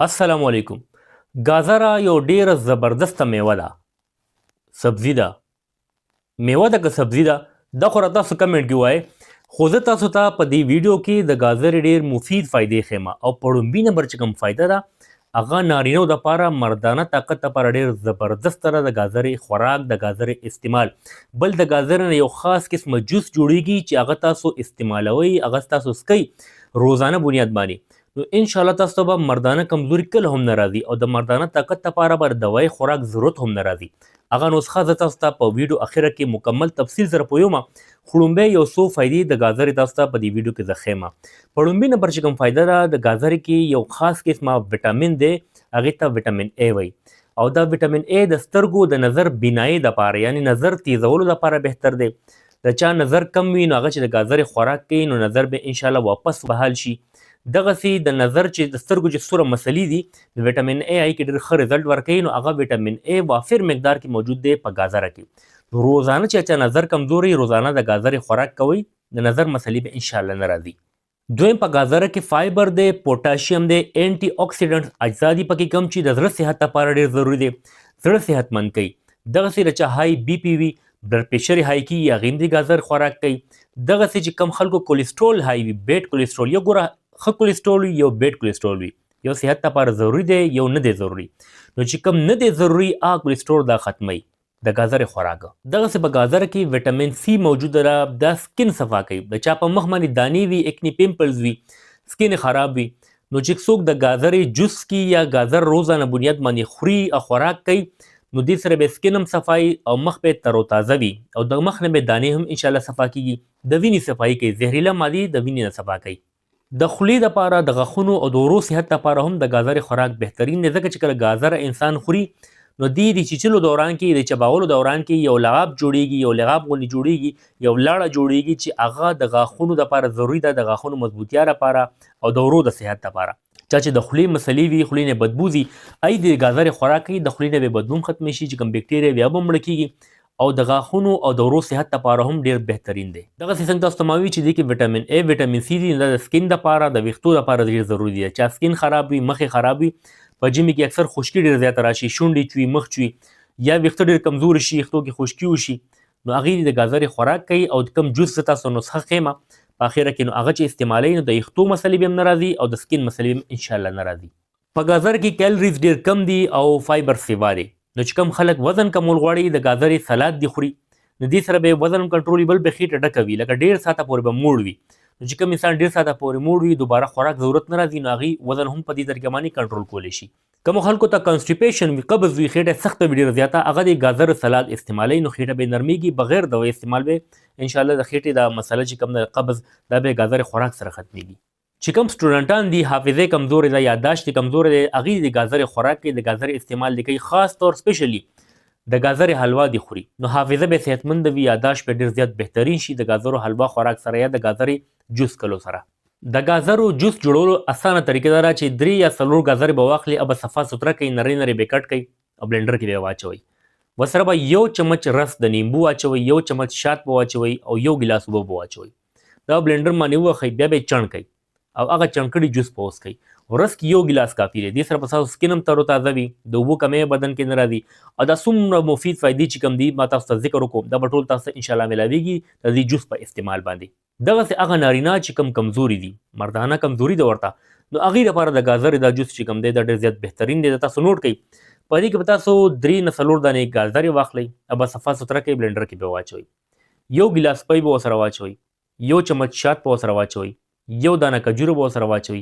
السلام علیکم. گازره یو ډیره زبردسته میوه ده. سبزي ده. میوه ده که سبزي ده دا خو راته تاسو کمنټ کې وایئ. خو زه تاسو ته په دې ویډیو کې د ګازرې ډیر مفید فایدې ښیم او په لومبي نمبر چې کوم فایده ده هغه نارینهو دپاره مردانه طاقت دپاره ډیر زبردسته ده. د ګازرې خوراک د ګازرې استعمال بل د ګازرې نه یو خاص قسمه جوس جوړیږي چې هغه تاسو استعمالوئ هغه تاسو څکئ روزانه بنیاد باندې. نو ان شاء الله تاسو ته به مردانه کمزوري کله هم نه راځي او د مردانه طاقت لپاره به د دوایي خوراک ضرورت هم نه راځي. هغه نسخه زه تاسو ته په ویډیو اخره کې مکمل تفصیل سره پوهیوم. خو لومبی یو څو فایدې د ګازرې تاسو ته په دې ویډیو کې زه ښیم. په لومبي نمبر چې کوم فایده ده د ګازرې کې یو خاص قسمه ویټامین دی هغې ته ویټامین ای وایي او دا ویټامین ای د سترګو د نظر بینایي دپاره یعنی نظر تیزولو دپاره بهتر دی. د چا نظر کم وي نو هغه چې د ګازرې خوراک کوي نو نظر به انشاءالله واپس بحال شي. دغسې د نظر چې د سترګو چې سوره مسلې دي د ویټامین ای هغې کې ډېر ښه رزلټ ورکوي نو هغه ویټامین ای وافر مقدار کې موجود دی په ګازره کې. روزانه چې چا نظر کمزوري روزانه د ګازرې خوراک کوئ د نظر مسلې به انشاءالله نه راځي. دویم په ګازره کې فایبر دی، پوټاشیم دی، انټي اکسیډنټ اجزا دي پکې کم چې د زړه صحت لپاره ډېر ضروري دی. زړه صحتمند کوي. دغسې د چا های بی پی وي بلډ پریشر های کېږي هغې هم د ګازر خوراک کوي. دغسې چې کم خلکو کولیسټرول های وي بیډ کولیسټرول یو ګوره ښه کولیسټرول وي یو بیډ کولیسټرول وي یو صحت لپاره ضروري دی یو نه دی ضروري. نو چې کم نه دی ضروري هغه کولیسټرول دا ختموي د ګازرې خوراک. دغسې په ګازره کې ویټامین سی موجوده ده دا سکن صفا کوي. د چا په مخ باندې دانې وي اکني پیمپلز وي سکن خراب وي نو چې څوک د ګازرې جوس کې یا ګازر روزانه بنیاد باندې خوري او خوراک کوي نو دې سره به سکن هم صفایي او مخ به تروتازه وي او د مخ نه به دانې هم انشاءالله صفا کیږي. د وینې صفایي کوي زهریله مادې د وینې نه صفا کوي. د خولې دپاره د غاښونو او د ورو صحت دپاره هم د ګازرې خوراک بهترین دی ځکه چې کله ګازره انسان خوري نو دې د چیچلو دوران کې د چباولو دوران کې یو لغاب جوړیږي یو لغاب غوندې جوړیږي یو لاړه جوړیږي چې هغه د غاښونو دپاره ضروري ده د غاښونو مضبوطیا دپاره او د ورو د صحت دپاره. چا چې د خولې مسلې وي خولې نه بدبو ځي ای د ګازرې خوراک کوي د خولې نه به بدبو هم ختمی شي چې کوم بکټریا بیا به مړه کېږي او د غاښونو او د ورو صحت لپاره هم ډېر بهترین دی. دغسې څنګه تاسو ته ما وي چې دې کې ویټامین ای ویټامین سی دي دا د سکن دپاره د ویښتو دپاره ډېر ضروري دی. چا سکن خراب وي مخې خراب وي په ژمي کې اکثر خشکي ډېر زیاته راشي شونډې چوي مخ چوي یا ویښته ډېر کمزوري شي ویښتو کې خشکي وشي نو هغې د ګازرې خوراک کوي او کوم جوس زه تاسو نسخه ښیم په اخره کې نو هغه چې استعمالوي نو د ویښتو مسلې به هم نه راځي او د سکن مسلې به هم انشاءالله نه راځي. په ګازر کې کیلریز ډېر کم دي او فایبر سیوا دی. نو چې کوم خلک وزن کمول غواړي د ګازرې سلاد دی خوري نو دې سره به وزن کنټرول بل به خېټه ډکه وي لکه ډېر ساعته پورې به موړ وي. نو چې کوم انسان ډېر ساعته پورې موړ وي دوباره خوراک ضرورت نه راځي نو هغې وزن هم په دې طریقه باندې کنټرول کولی شي. کومو خلکو ته کنسټیپیشن وي قبض وي خېټه سخته وي ډېره زیاته هغه د ګازر سلاد استعمالوي نو خېټه به نرمیږي بغیر دوا استعمال به انشاءالله د خېټې دا مسله چې کوم د قبض دا به ګازرې خوراک سره ختمیږي. چې کوم سټوډنټان دي حافظې کمزورې ده یادداشت یې کمزورې دی هغې د ګازرې خوراک کې د ګازرې استعمال دی کوي خاص طور سپیشلی د ګازرې حلوا دی خوري نو حافظه به صحتمند وي یادداشت به ډېر زیات بهترین شي د ګازرو حلوا خوراک سره یا د ګازرې جوس کلو سره. د ګازرو جوس جوړولو اسانه طریقه دا چې 3 یا 4 ګازرې به واخلي او به صفا سوتره کوي نرۍ نرۍ به کټ کوي او بلنډر کې به واچوئ. ورسره به 1 چمچ رس د نیمبو واچوئ 1 چمچ شات به واچوئ او 1 ګیلاس اوبه به واچوئ. دا بلنډر باندې ووښئ بیا به یې چڼ کوئ او هغه چڼ کړي جوس به وڅښئ. ورځ کې 1 ګیلاس کافي دی. دې سره به ستاسو سکن هم تروتازه وي د اوبو کمی بدن کې نه راځي او دا څومره مفید فایدې چې کوم دي ما تاسو ته ذکر وکړو دا به ټول تاسو ته انشاءالله میلاویږي د دې جوس په استعمال باندې. دغسې هغه نارینه چې کوم کمزوري دي مردانه کمزوري ده ورته نو هغې لپاره د ګازرې دا جوس چې کوم دی دا ډېر زیات بهترین دی. تاسو نوټ کوئ په دې کې به تاسو 3 نه 4 دانې ګازرې واخلئ او به صفا سوتره کوئ بلنډر کې به واچوئ 1 ګیلاس پی به ورسره واچوئ 1 چمچ شات به ورسره واچوئ 1 دانه کجورو به ورسره واچوئ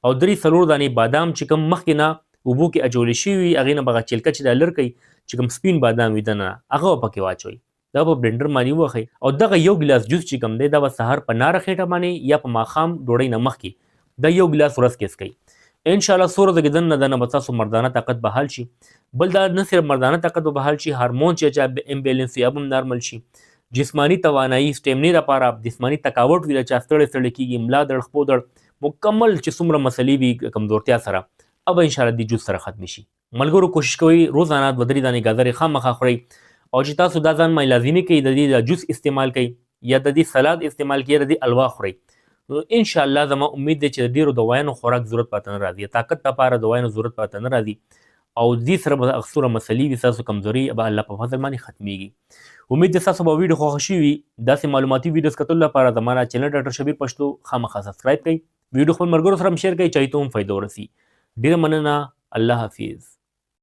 او 3-4 دانې بادام چې کوم مخکې نه اوبو کې اچولې شوي وي هغې نه به هغه چلکه چې دا لر کوي چې کوم سپین بادام وي دننه هغه به پکې واچوئ دا به بلنډر باندې ووښئ او دغه 1 ګیلاس جوس چې کوم دی دا به سهار په ناره خېټه باندې یا په ماښام ډوډۍ نه مخکې دا 1 ګیلاس ورځ کې څکئ انشاءالله څو ورځې کې دننه دننه به ستاسو مردانه طاقت بحال شي. بل دا نه صرف مردانه طاقت به بحال شي هارمون چې چا امبیلنس وي هغه هم نارمل شي. جسمانی توانایي سټیمني لپاره جسمانی تکاوټ وي د چا ستړی ستړی کېږي ملا درد خپو درد مکمل چې څومره مسلې وي کمزورتیا سره او به انشاءالله دې جوس سره ختمي شي. ملګرو کوشش کوئ روزانه 2-3 دانې ګازرې خامخا خورئ او چې تاسو دا ځان باندې لازمي کوئ د دې د جوس استعمال کوئ یا د دې سلاد استعمال کوئ یا د دې الوا خورئ نو ان شاء الله زما امید دی چې ډیرو دوايانو خوراک ضرورت پاتې نه راځي طاقت لپاره دوايانو ضرورت پاتې نه راځي او دې سره به اکثره مسلې وي تاسو کمزوري به الله په فضل باندې ختميږي امید دی تاسو به ویډیو خوښ شي وي داسې معلوماتي ویډیوز کتل لپاره زموږ چینل ډاکټر شبیر پښتو خامخا سبسکرایب کړئ ویډیو خپل مرګرو سره شیر کړئ چې ته هم فائدہ ورسي ډیره مننه الله حافظ